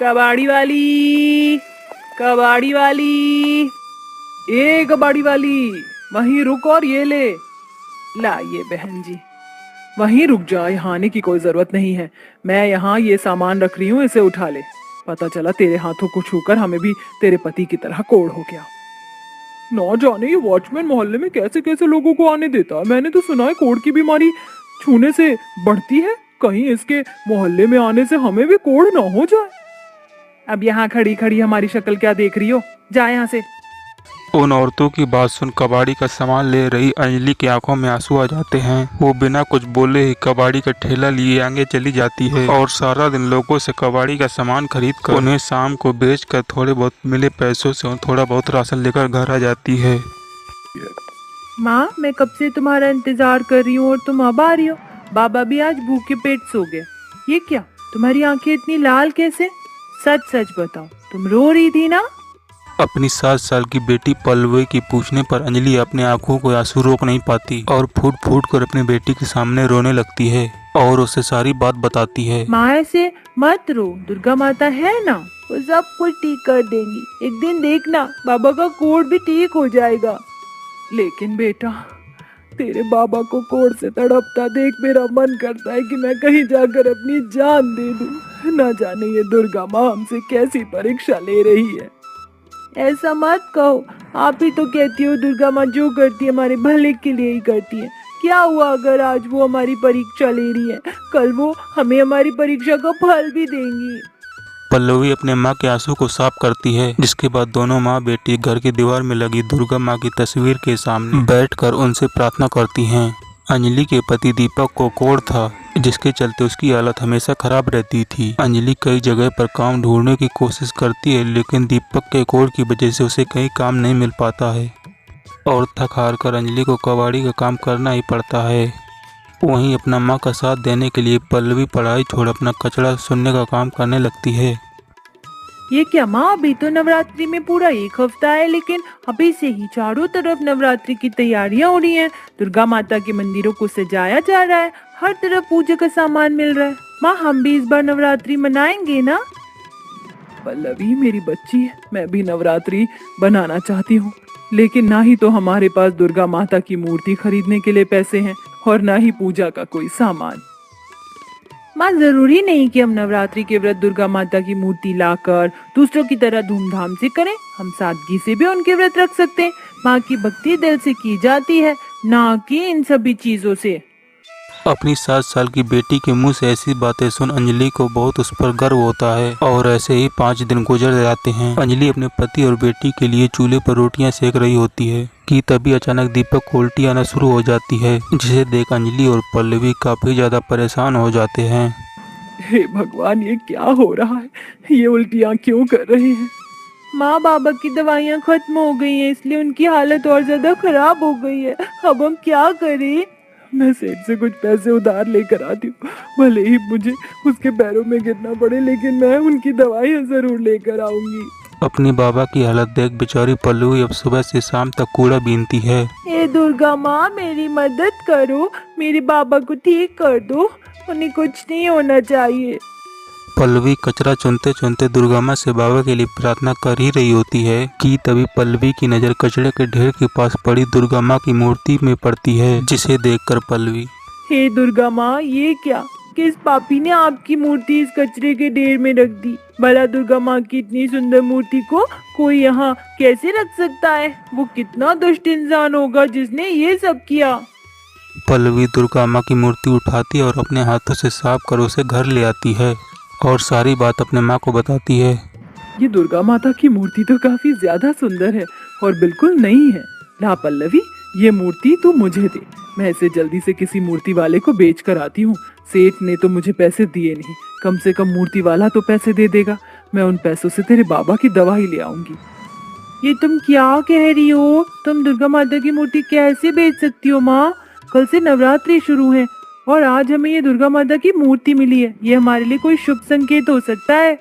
कबाड़ी वाली, कबाड़ी वाली, ए कबाड़ी वाली, वहीं रुक और ये ले। लाइए बहन जी, वहीं रुक जा, यहाँ आने की कोई जरूरत नहीं है। मैं यहाँ ये सामान रख रही हूँ, इसे उठा ले। पता चला तेरे हाथों को छूकर हमें भी तेरे पति की तरह कोढ़ हो गया। ना जाने ये वॉचमैन मोहल्ले में कैसे कैसे लोगों को आने देता है। मैंने तो सुना है कोढ़ की बीमारी छूने से बढ़ती है। कहीं इसके मोहल्ले में आने से हमें भी कोढ़ ना हो जाए। अब यहाँ खड़ी खड़ी हमारी शक्ल क्या देख रही हो, जा यहाँ से। उन औरतों की बात सुन कबाड़ी का सामान ले रही अंजलि की आंखों में आंसू आ जाते हैं। वो बिना कुछ बोले ही कबाड़ी का ठेला लिए आगे चली जाती है और सारा दिन लोगों से कबाड़ी का सामान खरीद कर उन्हें शाम को बेचकर थोड़े बहुत मिले पैसों से थोड़ा बहुत राशन लेकर घर आ जाती है। माँ, मैं कब से तुम्हारा इंतजार कर रही हूँ और तुम अब आ रही हो। बाबा भी आज भूखे पेट सो गए। ये क्या, तुम्हारी आंखें इतनी लाल कैसे? सच सच बताओ, तुम रो रही थी ना? अपनी 7 साल की बेटी पल्लवी की पूछने पर अंजलि अपने आंखों को आंसू रोक नहीं पाती और फूट फूट कर अपनी बेटी के सामने रोने लगती है और उसे सारी बात बताती है। माँ ऐसे मत रो, दुर्गा माता है ना, वो सब कुछ ठीक कर देंगी। एक दिन देखना, बाबा का कोढ़ भी ठीक हो जाएगा। लेकिन बेटा, तेरे बाबा को कोढ़ से तड़पता देख मेरा मन करता है कि मैं कहीं जाकर अपनी जान दे दूं। ना जाने ये दुर्गा माँ हमसे कैसी परीक्षा ले रही है। ऐसा मत कहो, आप ही तो कहती हो दुर्गा माँ जो करती है हमारे भले के लिए ही करती है। क्या हुआ अगर आज वो हमारी परीक्षा ले रही है, कल वो हमें हमारी परीक्षा का फल भी देंगी। पल्लवी अपने माँ के आंसू को साफ करती है, जिसके बाद दोनों माँ बेटी घर की दीवार में लगी दुर्गा माँ की तस्वीर के सामने बैठकर उनसे प्रार्थना करती हैं। अंजलि के पति दीपक को कोढ़ था, जिसके चलते उसकी हालत हमेशा खराब रहती थी। अंजलि कई जगह पर काम ढूंढने की कोशिश करती है, लेकिन दीपक के कोढ़ की वजह से उसे कहीं काम नहीं मिल पाता है और थक हार कर अंजलि को कबाड़ी का काम करना ही पड़ता है। वहीं अपना माँ का साथ देने के लिए पल्लवी पढ़ाई छोड़ अपना कचरा सुनने का काम करने लगती है। ये क्या माँ, अभी तो नवरात्रि में पूरा एक हफ्ता है, लेकिन अभी से ही चारों तरफ नवरात्रि की तैयारियां हो रही हैं। दुर्गा माता के मंदिरों को सजाया जा रहा है, हर तरफ पूजा का सामान मिल रहा है। माँ, हम भी इस बार नवरात्रि मनाएंगे ना? पल्लवी मेरी बच्ची, मैं भी नवरात्रि बनाना चाहती हूँ, लेकिन ना ही तो हमारे पास दुर्गा माता की मूर्ति खरीदने के लिए पैसे हैं और ना ही पूजा का कोई सामान। माँ, जरूरी नहीं कि हम नवरात्रि के व्रत दुर्गा माता की मूर्ति लाकर दूसरों की तरह धूमधाम से करें। हम सादगी से भी उनके व्रत रख सकते हैं। माँ की भक्ति दिल से की जाती है, ना कि इन सभी चीजों से। अपनी 7 साल की बेटी के मुंह से ऐसी बातें सुन अंजलि को बहुत उस पर गर्व होता है और ऐसे ही 5 दिन गुजर जाते हैं। अंजलि अपने पति और बेटी के लिए चूल्हे पर रोटियां सेक रही होती है कि तभी अचानक दीपक को उल्टी आना शुरू हो जाती है, जिसे देख अंजलि और पल्लवी काफी ज्यादा परेशान हो जाते हैं। हे भगवान, ये क्या हो रहा है? ये उल्टियाँ क्यों कर रहे हैं? माँ, बाबा की दवाइयाँ खत्म हो गई हैं, इसलिए उनकी हालत और ज्यादा खराब हो गई है। अब हम क्या करें? मैं सेठ से कुछ पैसे उधार लेकर आती हूँ, भले ही मुझे उसके पैरों में गिरना पड़े, लेकिन मैं उनकी दवाइयाँ जरूर लेकर आऊंगी। अपने बाबा की हालत देख बेचारी पल्लवी अब सुबह से शाम तक कूड़ा बीनती है। हे दुर्गा माँ, मेरी मदद करो, मेरे बाबा को ठीक कर दो, उन्हें कुछ नहीं होना चाहिए। पल्लवी कचरा चुनते चुनते दुर्गा माँ से बाबा के लिए प्रार्थना कर ही रही होती है कि तभी पल्लवी की नज़र कचरे के ढेर के पास पड़ी दुर्गा माँ की मूर्ति में पड़ती है, जिसे देखकर पल्लवी, हे दुर्गा माँ, ये क्या, किस पापी ने आपकी मूर्ति इस कचरे के ढेर में रख दी? भला दुर्गा माँ की इतनी सुंदर मूर्ति को कोई यहाँ कैसे रख सकता है? वो कितना दुष्ट इंसान होगा जिसने ये सब किया। पल्लवी दुर्गा माँ की मूर्ति उठाती और अपने हाथों से साफ कर उसे घर ले आती है और सारी बात अपने माँ को बताती है। ये दुर्गा माता की मूर्ति तो काफी ज्यादा सुंदर है और बिल्कुल नई है। ला पल्लवी, ये मूर्ति तू मुझे दे, मैं इसे जल्दी से किसी मूर्ति वाले को बेच कर आती हूँ। सेठ ने तो मुझे पैसे दिए नहीं, कम से कम मूर्ति वाला तो पैसे दे देगा। मैं उन पैसों से तेरे बाबा की दवा ही ले आऊंगी। ये तुम क्या कह रही हो? तुम दुर्गा माता की मूर्ति कैसे बेच सकती हो माँ? कल से नवरात्रि शुरू है और आज हमें ये दुर्गा माता की मूर्ति मिली है। ये हमारे लिए कोई शुभ संकेत हो सकता है।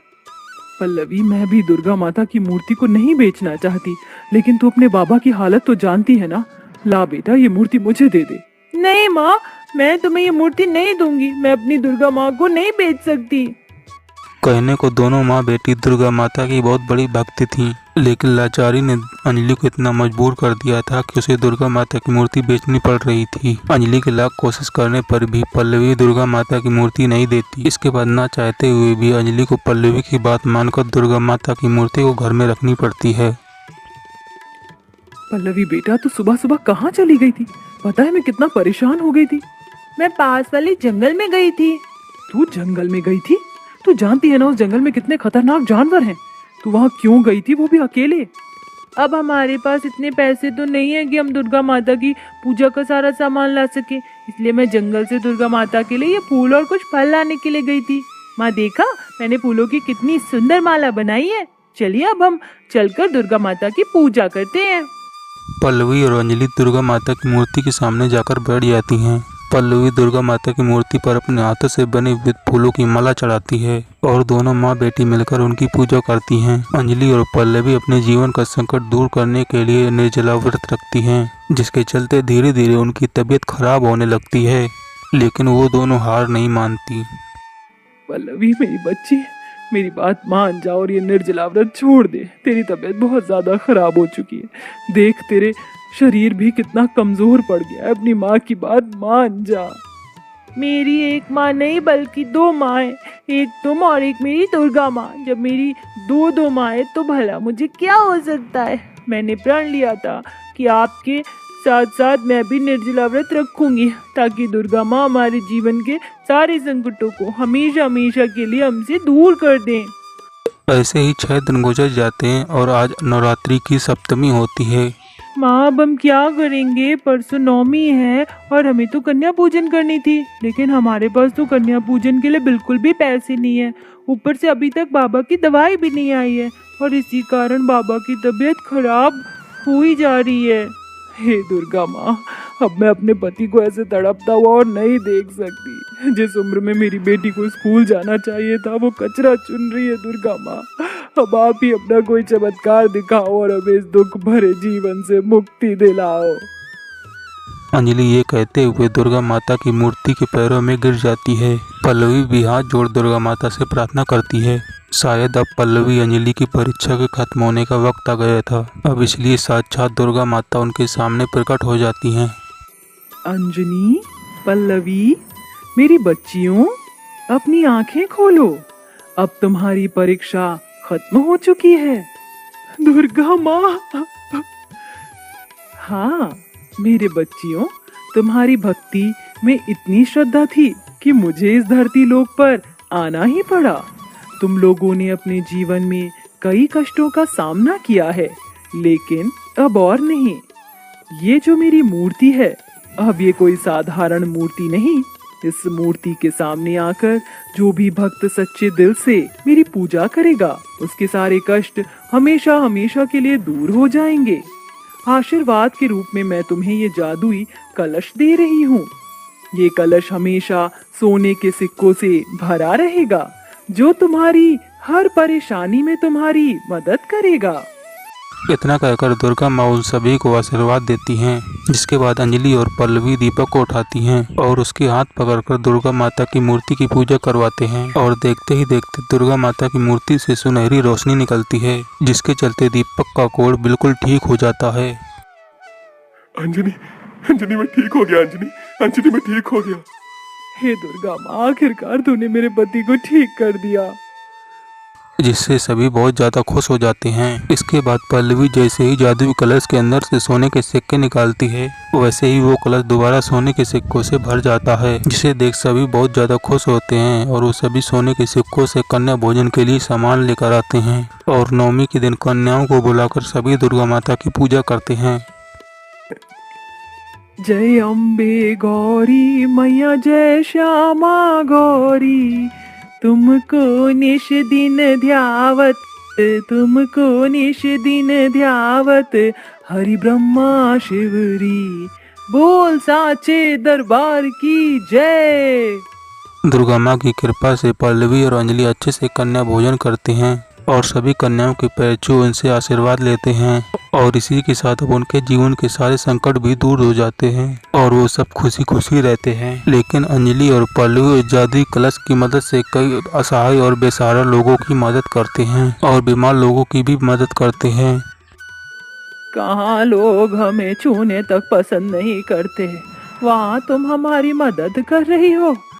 पल्लवी, मैं भी दुर्गा माता की मूर्ति को नहीं बेचना चाहती, लेकिन तू अपने बाबा की हालत तो जानती है ना। ला बेटा, ये मूर्ति मुझे दे दे। नहीं माँ, मैं तुम्हें ये मूर्ति नहीं दूंगी। मैं अपनी दुर्गा माँ को नहीं बेच सकती। कहने को दोनों माँ बेटी दुर्गा माता की बहुत बड़ी भक्ति थी, लेकिन लाचारी ने अंजलि को इतना मजबूर कर दिया था कि उसे दुर्गा माता की मूर्ति बेचनी पड़ रही थी। अंजलि के लाख कोशिश करने पर भी पल्लवी दुर्गा माता की मूर्ति नहीं देती। इसके बाद ना चाहते हुए भी अंजलि को पल्लवी की बात मानकर दुर्गा माता की मूर्ति को घर में रखनी पड़ती है। पल्लवी बेटा, तू सुबह सुबह कहाँ चली गई थी? पता है मैं कितना परेशान हो गई थी। मैं पास वाले जंगल में गई थी। तू जंगल में गई थी? तू जानती है ना उस जंगल में कितने खतरनाक जानवर हैं। तू वहाँ क्यों गई थी, वो भी अकेले? अब हमारे पास इतने पैसे तो नहीं है कि हम दुर्गा माता की पूजा का सारा सामान ला सके, इसलिए मैं जंगल से दुर्गा माता के लिए ये फूल और कुछ फल लाने के लिए गई थी। माँ देखा, मैंने फूलों की कितनी सुंदर माला बनाई है। चलिए अब हम चलकर दुर्गा माता की पूजा करते हैं। पल्लवी और अंजलि दुर्गा माता की मूर्ति के सामने जाकर बैठ जाती हैं। पल्लवी दुर्गा माता की मूर्ति पर अपने हाथों से बने हुए फूलों की माला चढ़ाती है और दोनों माँ बेटी मिलकर उनकी पूजा करती हैं। अंजलि और पल्लवी अपने जीवन का संकट दूर करने के लिए निर्जला व्रत रखती हैं, जिसके चलते धीरे धीरे उनकी तबीयत खराब होने लगती है, लेकिन वो दोनों हार नहीं मानती। पल्लवी मेरी बच्ची, मेरी बात मान जा और ये निर्जला व्रत छोड़ दे। तेरी तबीयत बहुत ज्यादा खराब हो चुकी है। देख, तेरे शरीर भी कितना कमजोर पड़ गया है। अपनी माँ की बात मान जा। मेरी एक माँ नहीं बल्कि दो माँ है, एक तुम और एक मेरी दुर्गा माँ। जब मेरी दो माँ है तो भला मुझे क्या हो सकता है। मैंने प्रण लिया था कि आपके साथ साथ मैं भी निर्जला व्रत रखूंगी, ताकि दुर्गा माँ हमारे जीवन के सारे संकटों को हमेशा हमेशा के लिए हमसे दूर कर दें। ऐसे ही 6 दिन गुजर जाते हैं और आज नवरात्रि की सप्तमी होती है। माँ, अब हम क्या करेंगे? परसों नवमी है और हमें तो कन्या पूजन करनी थी, लेकिन हमारे पास तो कन्या पूजन के लिए बिल्कुल भी पैसे नहीं है। ऊपर से अभी तक बाबा की दवाई भी नहीं आई है और इसी कारण बाबा की तबीयत खराब हो ही जा रही है। हे दुर्गा माँ, अब मैं अपने पति को ऐसे तड़पता हुआ और नहीं देख सकती। जिस उम्र में मेरी बेटी को स्कूल जाना चाहिए था, वो कचरा चुन रही है। दुर्गा माँ, अब आप ही अपना कोई चमत्कार दिखाओ और हमें इस दुख भरे जीवन से मुक्ति दिलाओ। अंजलि ये कहते हुए दुर्गा माता की मूर्ति के पैरों में गिर जाती है। पल्लवी भी हाथ जोड़ दुर्गा माता से प्रार्थना करती है। शायद अब पल्लवी अंजलि की परीक्षा के खत्म होने का वक्त आ गया था, अब इसलिए साक्षात दुर्गा माता उनके सामने प्रकट हो जाती हैं। अंजनी, पल्लवी, मेरी बच्चियों, अपनी आंखें खोलो। अब तुम्हारी परीक्षा खत्म हो चुकी है। दुर्गा माँ। हाँ मेरे बच्चियों, तुम्हारी भक्ति में इतनी श्रद्धा थी कि मुझे इस धरती लोक पर आना ही पड़ा। तुम लोगों ने अपने जीवन में कई कष्टों का सामना किया है, लेकिन अब और नहीं। ये जो मेरी मूर्ति है, अब ये कोई साधारण मूर्ति नहीं। इस मूर्ति के सामने आकर जो भी भक्त सच्चे दिल से मेरी पूजा करेगा, उसके सारे कष्ट हमेशा हमेशा के लिए दूर हो जाएंगे। आशीर्वाद के रूप में मैं तुम्हें ये जादुई कलश दे रही हूँ। ये कलश हमेशा सोने के सिक्कों से भरा रहेगा, जो तुम्हारी हर परेशानी में तुम्हारी मदद करेगा। इतना कहकर दुर्गा माँ उन सभी को आशीर्वाद देती हैं, जिसके बाद अंजलि और पल्लवी दीपक को उठाती हैं और उसके हाथ पकड़कर दुर्गा माता की मूर्ति की पूजा करवाते हैं। और देखते ही देखते दुर्गा माता की मूर्ति से सुनहरी रोशनी निकलती है, जिसके चलते दीपक का कोढ़ बिल्कुल ठीक हो जाता है। अंजलि, अंजलि मैं ठीक हो गया। अंजलि, अंजलि मैं ठीक हो गया। हे दुर्गा माँ, आखिरकार तूने मेरे पति को ठीक कर दिया। जिससे सभी बहुत ज्यादा खुश हो जाते हैं। इसके बाद पल्लवी जैसे ही जादुई कलश के अंदर से सोने के सिक्के निकालती है, वैसे ही वो कलश दोबारा सोने के सिक्कों से भर जाता है, जिसे देख सभी बहुत ज्यादा खुश होते हैं और वो सभी सोने के सिक्कों से कन्या भोजन के लिए सामान लेकर आते हैं और नवमी के दिन कन्याओं को बुलाकर सभी दुर्गा माता की पूजा करते हैं। जय अम्बे गौरी मैया, जय श्यामा गौरी, तुमको निश दिन ध्यावत, तुमको निश दिन ध्यावत, हरि ब्रह्मा शिवरी, बोल साचे दरबार की जय। दुर्गा माँ की कृपा से पल्लवी और अंजलि अच्छे से कन्या भोजन करते हैं और सभी कन्याओं के पैर छू उनसे आशीर्वाद लेते हैं और इसी के साथ अब उनके जीवन के सारे संकट भी दूर हो जाते हैं और वो सब खुशी खुशी रहते हैं। लेकिन अंजलि और पल्लू इस जादुई कलश की मदद से कई असहाय और बेसहारा लोगों की मदद करते हैं और बीमार लोगों की भी मदद करते हैं। कहाँ लोग हमें छूने तक पसंद नहीं करते, वहाँ तुम हमारी मदद कर रही हो।